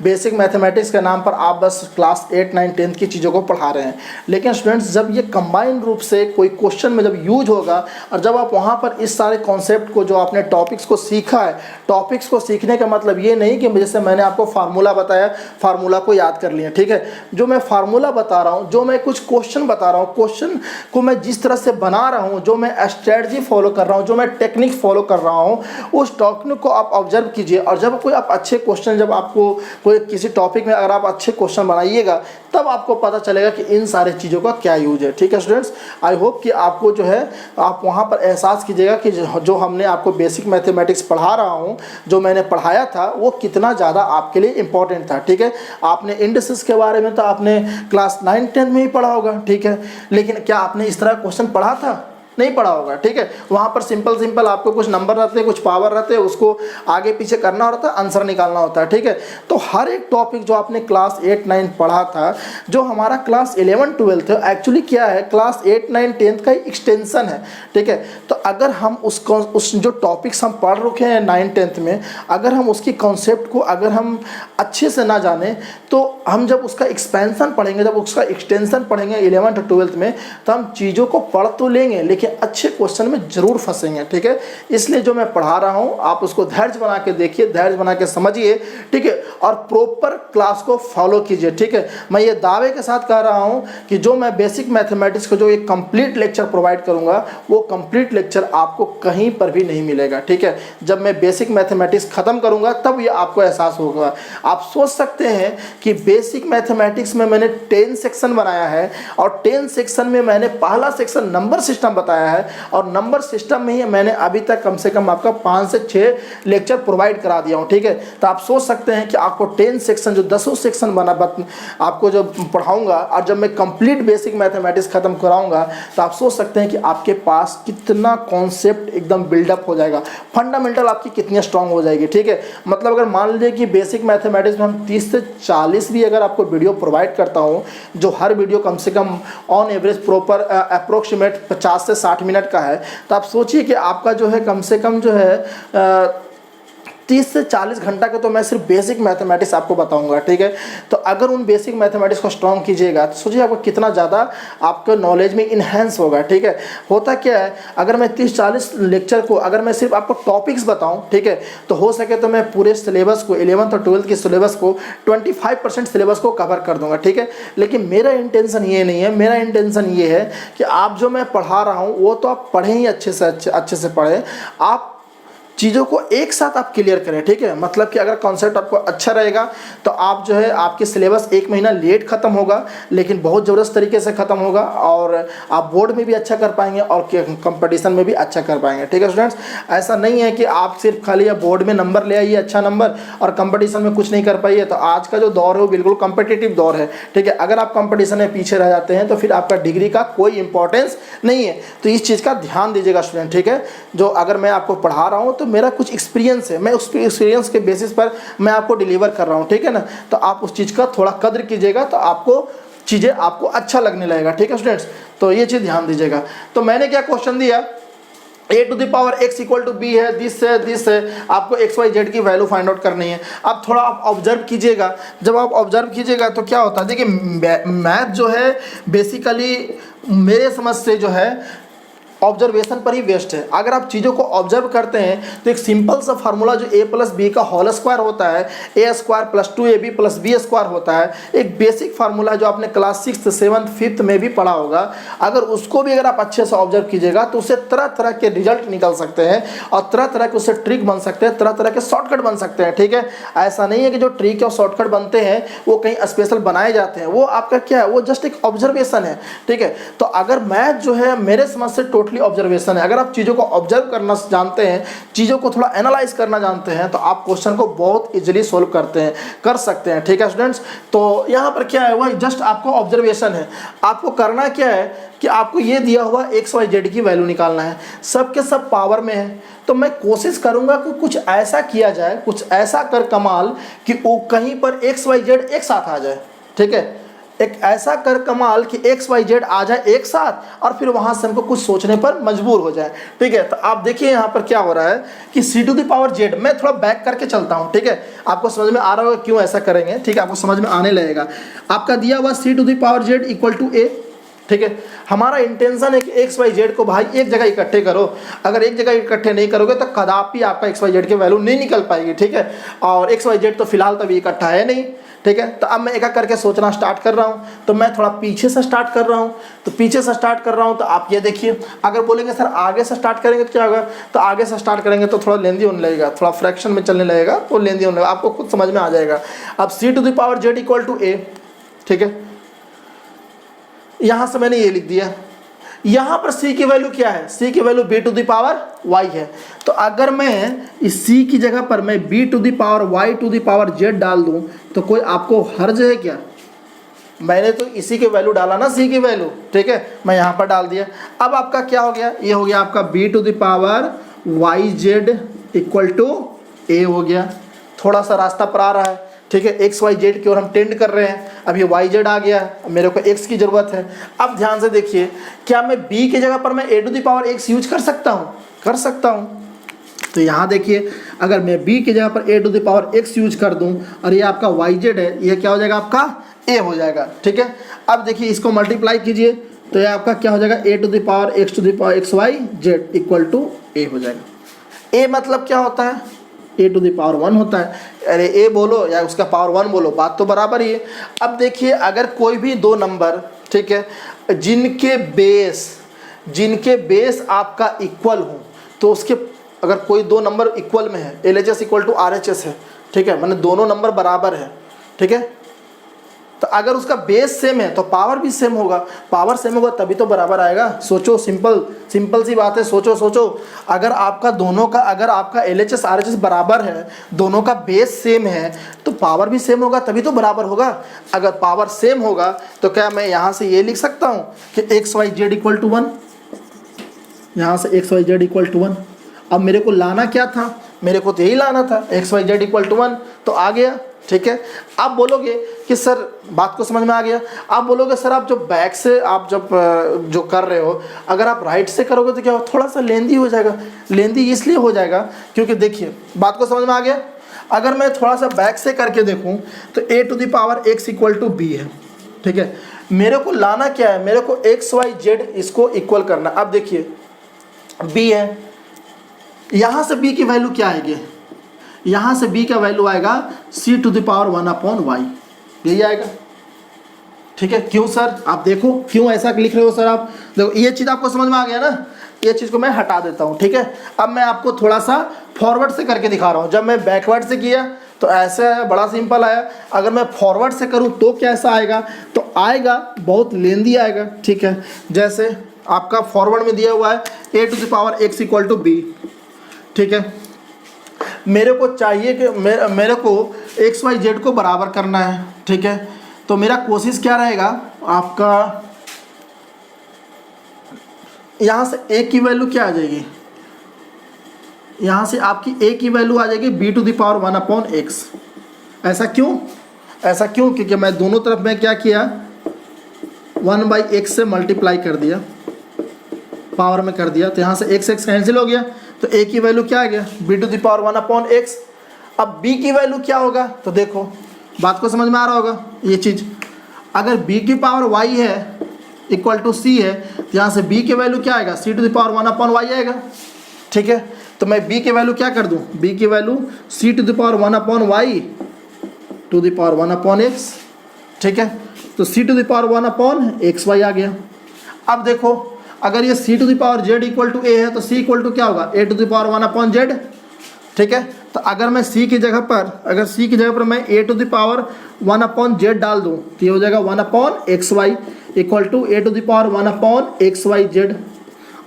बेसिक मैथमेटिक्स के नाम पर आप बस क्लास 8, 9, 10 की चीज़ों को पढ़ा रहे हैं। लेकिन स्टूडेंट्स जब ये कंबाइन रूप से कोई क्वेश्चन में जब यूज होगा और जब आप वहाँ पर इस सारे कॉन्सेप्ट को, जो आपने टॉपिक्स को सीखा है, टॉपिक्स को सीखने का मतलब ये नहीं कि जैसे मैंने आपको फार्मूला बताया, फार्मूला को याद कर लिया, ठीक है, जो मैं फार्मूला बता रहा हूँ, जो मैं कुछ क्वेश्चन बता रहा हूँ, क्वेश्चन को मैं जिस तरह से बना रहा हूँ, जो मैं स्ट्रेटजी फॉलो कर रहा हूँ, जो मैं टेक्निक फॉलो कर रहा हूँ, उस टेक्निक को आप ऑब्जर्व कीजिए। और जब कोई आप अच्छे क्वेश्चन, जब आपको कोई किसी टॉपिक में अगर आप अच्छे क्वेश्चन बनाइएगा, तब आपको पता चलेगा कि इन सारे चीज़ों का क्या यूज है। ठीक है स्टूडेंट्स, आई होप कि आपको जो है आप वहाँ पर एहसास कीजिएगा कि जो हमने आपको बेसिक मैथमेटिक्स पढ़ा रहा हूँ, जो मैंने पढ़ाया था, वो कितना ज़्यादा आपके लिए इंपॉर्टेंट था। ठीक है, आपने इंडिसेस के बारे में तो आपने क्लास 9, 10 में ही पढ़ा होगा, ठीक है, लेकिन क्या आपने इस तरह क्वेश्चन पढ़ा था? नहीं पढ़ा होगा। ठीक है, वहाँ पर सिंपल आपको कुछ नंबर रहते हैं, कुछ पावर रहते हैं, उसको आगे पीछे करना होता है, आंसर निकालना होता है। ठीक है, तो हर एक टॉपिक जो आपने क्लास 8, 9 पढ़ा था, जो हमारा क्लास 11, 12 है, एक्चुअली क्या है, क्लास 8, 9, 10 का एक्सटेंशन है। ठीक है, तो अगर हम उस जो टॉपिक्स हम पढ़ रखे हैं 9, 10 में, अगर हम उसकी कॉन्सेप्ट को अगर हम अच्छे से ना जाने, तो हम जब उसका एक्सपेंशन पढ़ेंगे, जब उसका एक्सटेंशन पढ़ेंगे 11 और 12 में, तो हम चीज़ों को पढ़ तो लेंगे लेकिन अच्छे क्वेश्चन में जरूर फंसेंगे। ठीक है, इसलिए जो मैं पढ़ा रहा हूं आप उसको धैर्य बना के देखिए, धैर्य बना के समझिए। ठीक है, और प्रॉपर क्लास को फॉलो कीजिए। ठीक है, मैं ये दावे के साथ कह रहा हूं कि जो मैं बेसिक मैथमेटिक्स को जो एक कंप्लीट लेक्चर प्रोवाइड करूंगा, वो कंप्लीट लेक्चर आपको कहीं पर भी नहीं मिलेगा। ठीक है, जब मैं बेसिक मैथमेटिक्स खत्म करूंगा तब ये आपको एहसास होगा। आप सोच सकते हैं कि बेसिक मैथमेटिक्स में मैंने 10 सेक्शन बनाया है और 10 सेक्शन में मैंने पहला सेक्शन नंबर सिस्टम बताया है, और नंबर सिस्टम में ही मैंने अभी तक कम से कम आपका 5 से 6 लेक्चर प्रोवाइड करा दिया हूँ। ठीक है, तो आप सोच सकते हैं कि आपको 10 सेक्शन, जो 10 सेक्शन बना आपको जब पढ़ाऊंगा और जब मैं कंप्लीट बेसिक मैथमेटिक्स खत्म कराऊंगा, तो आप सोच सकते हैं कि आपके पास कितना कॉन्सेप्ट एकदम बिल्डअप हो जाएगा, फंडामेंटल आपकी कितनी स्ट्रांग हो जाएगी। ठीक है, मतलब अगर मान लीजिए कि बेसिक मैथमेटिक्स में हम 30 से 40 भी अगर आपको वीडियो प्रोवाइड करता हूँ, जो हर वीडियो कम से come on average proper approximate 50 से 60 मिनट का है, तो आप सोचिए कि आपका जो है कम से कम जो है 30 से 40 घंटा का तो मैं सिर्फ बेसिक मैथमेटिक्स आपको बताऊंगा। ठीक है, तो अगर उन बेसिक मैथमेटिक्स को स्ट्रॉन्ग कीजिएगा तो सोचिए आपको कितना ज़्यादा आपका नॉलेज में इन्हेंस होगा। ठीक है, होता क्या है, अगर मैं 30-40 लेक्चर को अगर मैं सिर्फ आपको टॉपिक्स बताऊं, ठीक है, तो हो सके तो मैं पूरे सिलेबस को 11th और 12th के सिलेबस को 25% सिलेबस को कवर कर दूंगा। ठीक है, लेकिन मेरा इंटेंशन ये नहीं है, मेरा इंटेंशन ये है कि आप जो मैं पढ़ा रहा हूँ वो तो आप पढ़ें ही अच्छे से पढ़ें, आप चीज़ों को एक साथ आप क्लियर करें। ठीक है, मतलब कि अगर कॉन्सेप्ट आपको अच्छा रहेगा तो आप जो है आपके सिलेबस 1 महीना लेट ख़त्म होगा, लेकिन बहुत ज़बरदस्त तरीके से ख़त्म होगा, और आप बोर्ड में भी अच्छा कर पाएंगे और कंपटीशन में भी अच्छा कर पाएंगे। ठीक है स्टूडेंट्स, ऐसा नहीं है कि आप सिर्फ खाली बोर्ड में नंबर ले आइए अच्छा नंबर और कंपटीशन में कुछ नहीं कर पाइए। तो आज का जो दौर है वो बिल्कुल कॉम्पिटिटिव दौर है। ठीक है, अगर आप कंपटीशन में पीछे रह जाते हैं तो फिर आपका डिग्री का कोई इंपॉर्टेंस नहीं है। तो इस चीज़ का ध्यान दीजिएगा स्टूडेंट। ठीक है, जो अगर मैं आपको पढ़ा रहा हूँ तो मेरा कुछ एक्सपीरियंस है, मैं उस एक्सपीरियंस के बेसिस पर मैं आपको डिलीवर कर रहा हूँ। ठीक है ना, तो आप उस चीज़ का थोड़ा कद्र कीजिएगा तो आपको चीज़ें आपको अच्छा लगने लगेगा। ठीक है स्टूडेंट्स, तो ये चीज़ ध्यान दीजिएगा। तो मैंने क्या क्वेश्चन दिया, a to the power x equal to b है, दिस है, आपको x y z की वैल्यू फाइंड आउट करनी है। अब थोड़ा आप ऑब्जर्व कीजिएगा, जब आप ऑब्जर्व कीजिएगा तो क्या होता है, देखिए मैथ जो है बेसिकली मेरे समझ से जो है ऑब्जर्वेशन पर ही बेस्ड है। अगर आप चीज़ों को ऑब्जर्व करते हैं तो एक सिंपल सा फार्मूला जो a प्लस बी का होल स्क्वायर होता है, a square plus 2ab plus b square होता है, एक बेसिक फार्मूला जो आपने क्लास 6th 7th 5th में भी पढ़ा होगा। अगर उसको भी अगर आप अच्छे से ऑब्जर्व कीजिएगा तो उससे तरह तरह के रिजल्ट निकल सकते हैं और तरह तरह के उससे ट्रिक बन सकते हैं, तरह तरह के शॉर्टकट बन सकते हैं। ठीक है, ऐसा नहीं है कि जो ट्रिक और शॉर्टकट बनते हैं वो कहीं स्पेशल बनाए जाते हैं, वो आपका क्या है, वो जस्ट एक ऑब्जर्वेशन है। ठीक है, तो अगर मैथ जो है मेरे समझ से टोटली ऑब्जर्वेशन है। अगर आप चीज़ों को ऑब्जर्व करना जानते हैं, चीज़ों को थोड़ा एनालाइज करना जानते हैं, तो आप क्वेश्चन को बहुत इजीली सोल्व कर सकते हैं। ठीक है स्टूडेंट्स, तो यहाँ पर क्या है, वह जस्ट आपको ऑब्जर्वेशन है। आपको करना क्या है कि आपको ये दिया हुआ एक्स वाई जेड की वैल्यू निकालना है, सब के सब पावर में है। तो मैं कोशिश करूंगा कि कुछ ऐसा किया जाए, कुछ ऐसा कर कमाल कि वो कहीं पर एक्स वाई जेड एक साथ आ जाए। ठीक है, एक ऐसा कर कमाल कि एक्स वाई जेड आ जाए एक साथ और फिर वहां से हमको कुछ सोचने पर मजबूर हो जाए। ठीक है, तो आप देखिए यहाँ पर क्या हो रहा है कि सी टू द पावर जेड, मैं थोड़ा बैक करके चलता हूँ। ठीक है, आपको समझ में आ रहा होगा क्यों ऐसा करेंगे। ठीक है, आपको समझ में आने लगेगा। आपका दिया हुआ c to the power z equal to a. ठीक है, हमारा इंटेंशन है कि एक्स वाई जेड को भाई एक जगह इकट्ठे करो। अगर एक जगह इकट्ठे नहीं करोगे तो कदापि आपका एक्स वाई जेड की वैल्यू नहीं निकल पाएगी। ठीक है, और एक्स वाई जेड तो फिलहाल तभी इकट्ठा है नहीं। ठीक है, तो अब मैं एक एक करके सोचना स्टार्ट कर रहा हूँ। तो मैं थोड़ा पीछे से स्टार्ट कर रहा हूँ, तो पीछे से स्टार्ट कर रहा हूँ। तो आप ये देखिए, अगर बोलेंगे सर आगे से स्टार्ट करेंगे तो क्या होगा, तो आगे से स्टार्ट करेंगे तो थोड़ा लेंदी होने लगेगा, थोड़ा फ्रैक्शन में चलने लगेगा, तो लेंदी होने लगेगा, आपको खुद समझ में आ जाएगा। अब c to the power z equal to a. ठीक है, यहाँ से मैंने ये लिख दिया। यहाँ पर c की वैल्यू क्या है, c की value b to the power y है। तो अगर मैं इस c की जगह पर मैं b to the power y to the power z डाल दूँ तो कोई आपको हर्ज है क्या? मैंने तो इसी की वैल्यू डाला ना, c की वैल्यू। ठीक है, मैं यहाँ पर डाल दिया। अब आपका क्या हो गया, ये हो गया आपका b to the power yz equal to a हो गया। थोड़ा सा रास्ता पर आ रहा है। ठीक है, एक्स वाई जेड की ओर हम टेंड कर रहे हैं। अब ये वाई जेड आ गया, मेरे को एक्स की ज़रूरत है। अब ध्यान से देखिए, क्या मैं बी की जगह पर मैं a to the power x use कर सकता हूँ? कर सकता हूँ। तो यहाँ देखिए, अगर मैं बी की जगह पर a to the power x use कर दूँ और ये आपका वाई जेड है, ये क्या हो जाएगा, आपका ए हो जाएगा। ठीक है, अब देखिए इसको मल्टीप्लाई कीजिए तो ये आपका क्या हो जाएगा, a to the power x to the power x y z equal to a हो जाएगा। ए मतलब क्या होता है, ए टू द पावर 1 होता है। अरे ए बोलो या उसका पावर 1 बोलो, बात तो बराबर ही है। अब देखिए, अगर कोई भी दो नंबर, ठीक है, जिनके बेस आपका इक्वल हो, तो उसके अगर कोई दो नंबर इक्वल में है, LHS इक्वल टू RHS है। ठीक है, माने दोनों नंबर बराबर है। ठीक है, तो अगर उसका बेस सेम है तो पावर भी सेम होगा। पावर सेम होगा तभी तो बराबर आएगा। सोचो, सिंपल सी बात है। सोचो, अगर आपका LHS RHS बराबर है, दोनों का बेस सेम है, तो पावर भी सेम होगा तभी तो बराबर होगा। अगर पावर सेम होगा तो क्या मैं यहाँ से ये लिख सकता हूँ कि x y z equal to 1, यहाँ से x y z equal to 1। अब मेरे को लाना क्या था, मेरे को तो यही लाना था, x y z equal to 1, तो आ गया। ठीक है, आप बोलोगे कि सर बात को समझ में आ गया। आप बोलोगे सर आप जब बैक से आप जब जो कर रहे हो, अगर आप राइट से करोगे तो क्या हो, थोड़ा सा लेंदी हो जाएगा। लेंदी इसलिए हो जाएगा क्योंकि देखिए, बात को समझ में आ गया। अगर मैं थोड़ा सा बैक से करके देखूं तो a to the power x equal to b है। ठीक है, मेरे को लाना क्या है, मेरे को एक्स वाई जेड इसको इक्वल करना। अब देखिए बी है, यहाँ से बी की वैल्यू क्या आएगी, यहाँ से b का वैल्यू आएगा c to the power 1 upon y, यही आएगा। ठीक है, क्यों सर, आप देखो क्यों ऐसा लिख रहे हो सर। आप देखो, ये चीज़ आपको समझ में आ गया ना, ये चीज़ को मैं हटा देता हूँ। ठीक है, अब मैं आपको थोड़ा सा फॉरवर्ड से करके दिखा रहा हूँ। जब मैं बैकवर्ड से किया तो ऐसे आया, बड़ा सिंपल आया। अगर मैं फॉरवर्ड से करूँ तो कैसा आएगा, तो आएगा बहुत लेंदी आएगा। ठीक है, जैसे आपका फॉरवर्ड में दिया हुआ है a to the power x equal to b. ठीक है, मेरे को चाहिए कि मेरे को एक्स वाई जेड को बराबर करना है। ठीक है, तो मेरा कोशिश क्या रहेगा, आपका यहाँ से ए की वैल्यू क्या आ जाएगी, यहाँ से आपकी ए की वैल्यू आ जाएगी b to the power 1 upon x. ऐसा क्यों, क्योंकि मैं दोनों तरफ में क्या किया, 1 बाई एक्स से मल्टीप्लाई कर दिया, पावर में कर दिया, तो यहाँ से एक्स कैंसिल हो गया। तो ए की वैल्यू क्या आ गया, b to the power 1 upon x. अब बी की वैल्यू क्या होगा, तो देखो बात को समझ में आ रहा होगा ये चीज़। अगर बी की पावर वाई है, इक्वल टू सी है, तो यहाँ से b की वैल्यू क्या आएगा, c to the power 1 upon y आएगा। ठीक है, तो मैं b की वैल्यू क्या कर दूँ, b की value c to the power 1 upon y to the power 1 upon x. ठीक है, तो c to the power 1 upon x y आ गया। अब देखो अगर ये c to the power z equal to a है तो c इक्वल टू क्या होगा, a to the power 1 upon z। ठीक है, तो अगर मैं c की जगह पर मैं a to the power 1 upon z डाल दूँ तो ये हो जाएगा 1 upon x y equal to a to the power 1 upon x y z.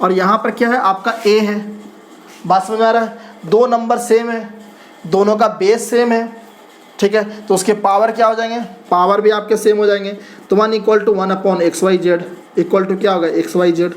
और यहाँ पर क्या है, आपका a है। बात समझ आ रहा है, दो नंबर सेम है, दोनों का बेस सेम है। ठीक है, तो उसके पावर क्या हो जाएंगे, पावर भी आपके सेम हो जाएंगे। तो 1 equal to 1 upon x y z equal to क्या होगा, एक्स वाई जेड।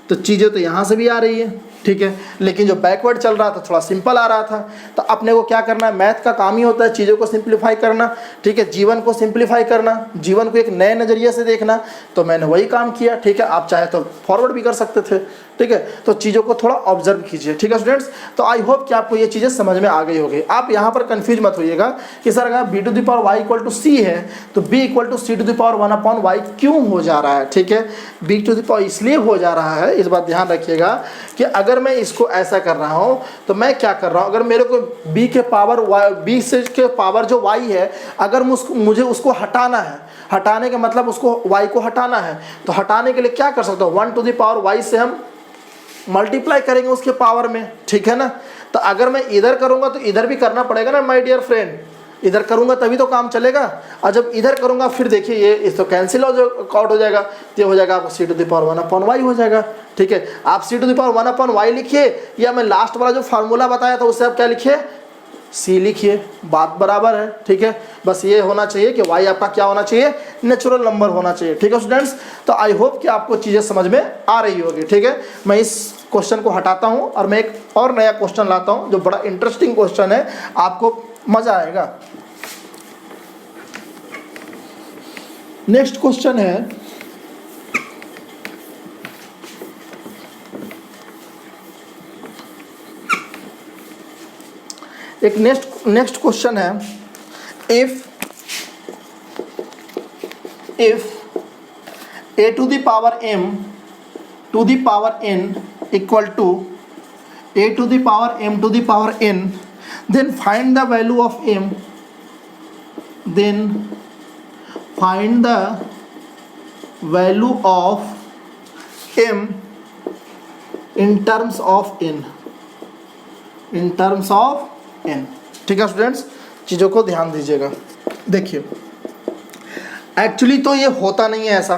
तो चीज़ें तो यहाँ से भी आ रही है। ठीक है, लेकिन जो बैकवर्ड चल रहा था थोड़ा सिंपल आ रहा था। तो अपने को क्या करना है, मैथ का काम ही होता है चीज़ों को सिंप्लीफाई करना। ठीक है, जीवन को सिंप्लीफाई करना, जीवन को एक नए नज़रिए से देखना। तो मैंने वही काम किया। ठीक है, आप चाहे तो फॉरवर्ड भी कर सकते थे। ठीक है, तो चीज़ों को थोड़ा ऑब्जर्व कीजिए। ठीक है स्टूडेंट्स, तो आई होप कि आपको ये चीज़ें समझ में आ गई होगी। आप यहाँ पर कंफ्यूज मत होइएगा कि सर अगर b to the power y equal to c है तो b equal to c to the power 1 upon y क्यों हो जा रहा है। ठीक है, b टू द पावर इसलिए हो जा रहा है, इस बात ध्यान रखिएगा कि अगर मैं इसको ऐसा कर रहा हूँ तो मैं क्या कर रहा हूँ, अगर मेरे को b के पावर b से के पावर जो y है, अगर मुझे उसको हटाना है, हटाने का मतलब उसको y को हटाना है, तो हटाने के लिए क्या कर सकता हूँ, 1 टू द पावर y से हम मल्टीप्लाई करेंगे उसके पावर में। ठीक है ना, तो अगर मैं इधर करूंगा तो इधर भी करना पड़ेगा ना माय डियर फ्रेंड, इधर करूंगा तभी तो काम चलेगा। और जब इधर करूंगा फिर देखिए ये इस तो कैंसिल आउट हो जाएगा, तो ये हो जाएगा आपको c to the power 1 upon y हो जाएगा। ठीक है, आप c to the power 1 upon y लिखिए, या मैं लास्ट वाला जो फार्मूला बताया था उससे आप क्या लिखिए, सी लिखिए, बात बराबर है। ठीक है, बस ये होना चाहिए कि y आपका क्या होना चाहिए, नेचुरल नंबर होना चाहिए। ठीक है स्टूडेंट्स, तो आई होप कि आपको चीज़ें समझ में आ रही होगी। ठीक है, मैं इस क्वेश्चन को हटाता हूँ और मैं एक और नया क्वेश्चन लाता हूँ जो बड़ा इंटरेस्टिंग क्वेश्चन है, आपको मज़ा आएगा। नेक्स्ट क्वेश्चन है, एक नेक्स्ट क्वेश्चन है, if a to the power m to the power n equal to a to the power m to the power n, then find the value of m, then find the value of m in terms of n, in terms of n। ठीक है students, चीज़ों को ध्यान दीजिएगा। देखिए actually तो ये होता नहीं है ऐसा,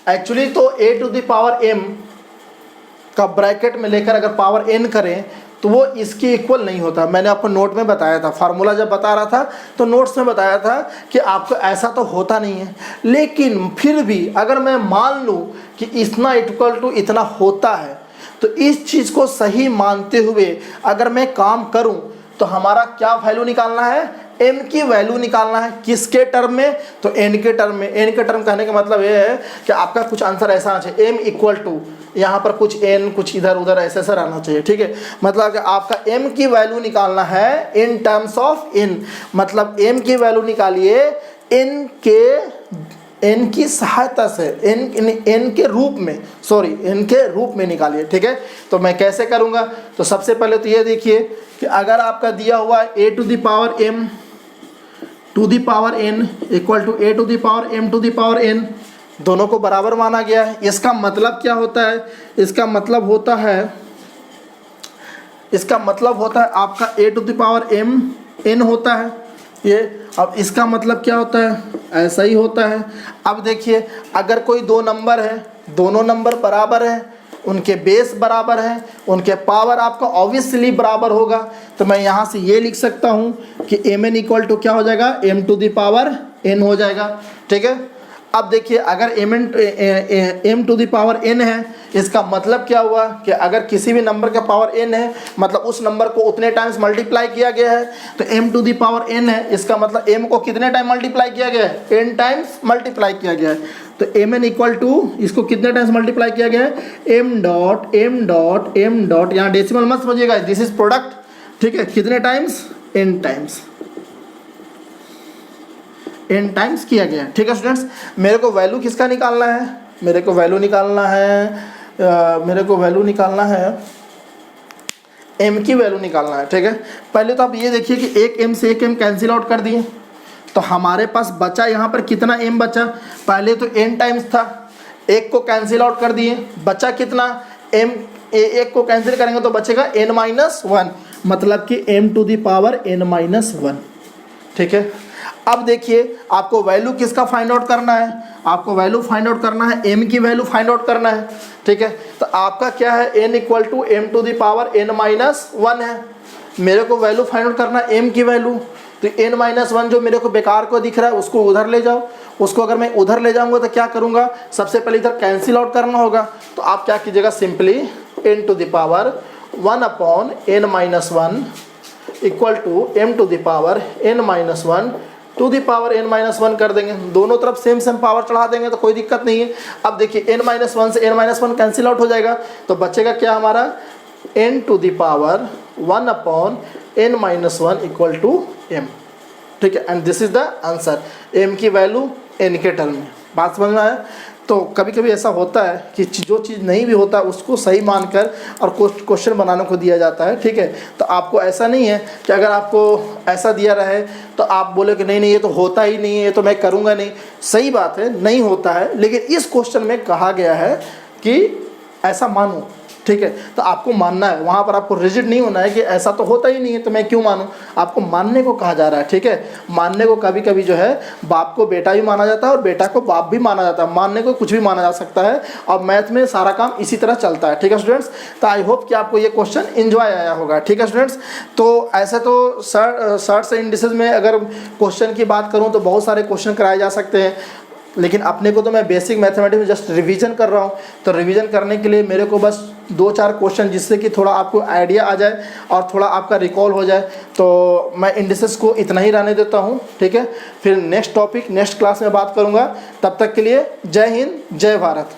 एक्चुअली तो a to the power m का ब्रैकेट में लेकर अगर पावर n करें तो वो इसके इक्वल नहीं होता। मैंने आपको नोट में बताया था, फार्मूला जब बता रहा था तो नोट्स में बताया था कि आपको ऐसा तो होता नहीं है। लेकिन फिर भी अगर मैं मान लूँ कि इतना इक्वल टू इतना होता है, तो इस चीज़ को सही मानते हुए अगर मैं काम करूँ तो हमारा क्या वैल्यू निकालना है, m की वैल्यू निकालना है। किसके टर्म में, तो n के टर्म में। n के टर्म कहने का मतलब ये है कि आपका कुछ आंसर ऐसा आना चाहिए, m इक्वल टू यहाँ पर कुछ n कुछ इधर उधर ऐसे ऐसा रहना चाहिए। ठीक है, मतलब कि आपका m की वैल्यू निकालना है इन टर्म्स ऑफ n, मतलब m की वैल्यू निकालिए n की सहायता से, n के रूप में, सॉरी n के रूप में निकालिए। ठीक है, तो मैं कैसे करूँगा, तो सबसे पहले तो ये देखिए कि अगर आपका दिया हुआ है a to the power m to the power n equal to a to the power m to the power n, दोनों को बराबर माना गया है। इसका मतलब क्या होता है, इसका मतलब होता है आपका a to the power m n होता है ये। अब इसका मतलब क्या होता है, ऐसा ही होता है। अब देखिए अगर कोई दो नंबर है, दोनों नंबर बराबर है, उनके बेस बराबर है, उनके पावर आपका ऑब्वियसली बराबर होगा, तो मैं यहाँ से ये लिख सकता हूँ कि mn इक्वल टू क्या हो जाएगा, m to the power n हो जाएगा। ठीक है, अब देखिए अगर m to the power n है, इसका मतलब क्या हुआ कि अगर किसी भी नंबर का पावर n है मतलब उस नंबर को उतने टाइम्स मल्टीप्लाई किया गया है, तो m to the power n है, इसका मतलब m को कितने टाइम मल्टीप्लाई किया गया है, n टाइम्स मल्टीप्लाई किया गया है। तो mn इक्वल टू इसको कितने टाइम्स मल्टीप्लाई किया गया है, m डॉट, यहाँ डेसिमल मत समझिएगा, दिस इज प्रोडक्ट। ठीक है, कितने टाइम्स, n टाइम्स किया गया है। ठीक है स्टूडेंट्स, मेरे को वैल्यू किसका निकालना है, मेरे को वैल्यू निकालना है, मेरे को वैल्यू निकालना है, m की वैल्यू निकालना है, ठीक है। पहले तो आप ये देखिए कि एक m से एक m कैंसिल आउट कर दिए, तो हमारे पास बचा यहाँ पर कितना m बचा, पहले तो n टाइम्स था, एक को कैंसिल आउट कर दिए, बचा कितना m, एक को कैंसिल करेंगे तो बचेगा n-1, मतलब कि m to the power n-1, ठीक है। अब देखिए आपको वैल्यू किसका फाइंड आउट करना है, आपको वैल्यू फाइंड आउट करना है, m की वैल्यू फाइंड आउट करना है, ठीक है। तो आपका क्या है, n equal to m to the power n-1 है, मेरे को वैल्यू फाइंड आउट करना है m की वैल्यू, तो n-1 जो मेरे को बेकार को दिख रहा है उसको उधर ले जाओ, उसको अगर मैं उधर ले जाऊंगा तो क्या करूंगा, सबसे पहले इधर कैंसिल आउट करना होगा, तो आप क्या कीजिएगा, simply n to the power 1 upon n-1 equal to m to the power n-1 to the power n-1 कर देंगे, दोनों तरफ सेम सेम पावर चढ़ा देंगे तो कोई दिक्कत नहीं है। अब देखिए n-1 से n-1 कैंसिल आउट हो जाएगा, तो बचेगा क्या हमारा, n to the power 1 upon n-1 equal to m, ठीक है। And this is the answer, m की वैल्यू n के टर्म में। बात समझ में आया। तो कभी कभी ऐसा होता है कि जो चीज़ नहीं भी होता उसको सही मानकर और क्वेश्चन बनाने को दिया जाता है, ठीक है। तो आपको ऐसा नहीं है कि अगर आपको ऐसा दिया रहे तो आप बोले कि नहीं नहीं ये तो होता ही नहीं है, ये तो मैं करूँगा नहीं। सही बात है, नहीं होता है, लेकिन इस क्वेश्चन में कहा गया है कि ऐसा मानो, ठीक है। तो आपको मानना है, वहाँ पर आपको रिजिड नहीं होना है कि ऐसा तो होता ही नहीं है तो मैं क्यों मानूं, आपको मानने को कहा जा रहा है, ठीक है। मानने को कभी कभी जो है बाप को बेटा भी माना जाता है और बेटा को बाप भी माना जाता है, मानने को कुछ भी माना जा सकता है, और मैथ में सारा काम इसी तरह चलता है, ठीक है स्टूडेंट्स। तो आई होप कि आपको ये क्वेश्चन इन्जॉय आया होगा, ठीक है स्टूडेंट्स। तो ऐसे तो सर्ट्स एंड इंडिसेस में अगर क्वेश्चन की बात करूँ तो बहुत सारे क्वेश्चन कराए जा सकते हैं, लेकिन अपने को तो मैं बेसिक मैथमेटिक्स में जस्ट रिवीजन कर रहा हूँ, तो रिवीजन करने के लिए मेरे को बस 2-4 क्वेश्चन जिससे कि थोड़ा आपको आइडिया आ जाए और थोड़ा आपका रिकॉल हो जाए, तो मैं इंडिसेस को इतना ही रहने देता हूँ, ठीक है। फिर नेक्स्ट टॉपिक नेक्स्ट क्लास में बात करूँगा, तब तक के लिए जय हिंद जय भारत।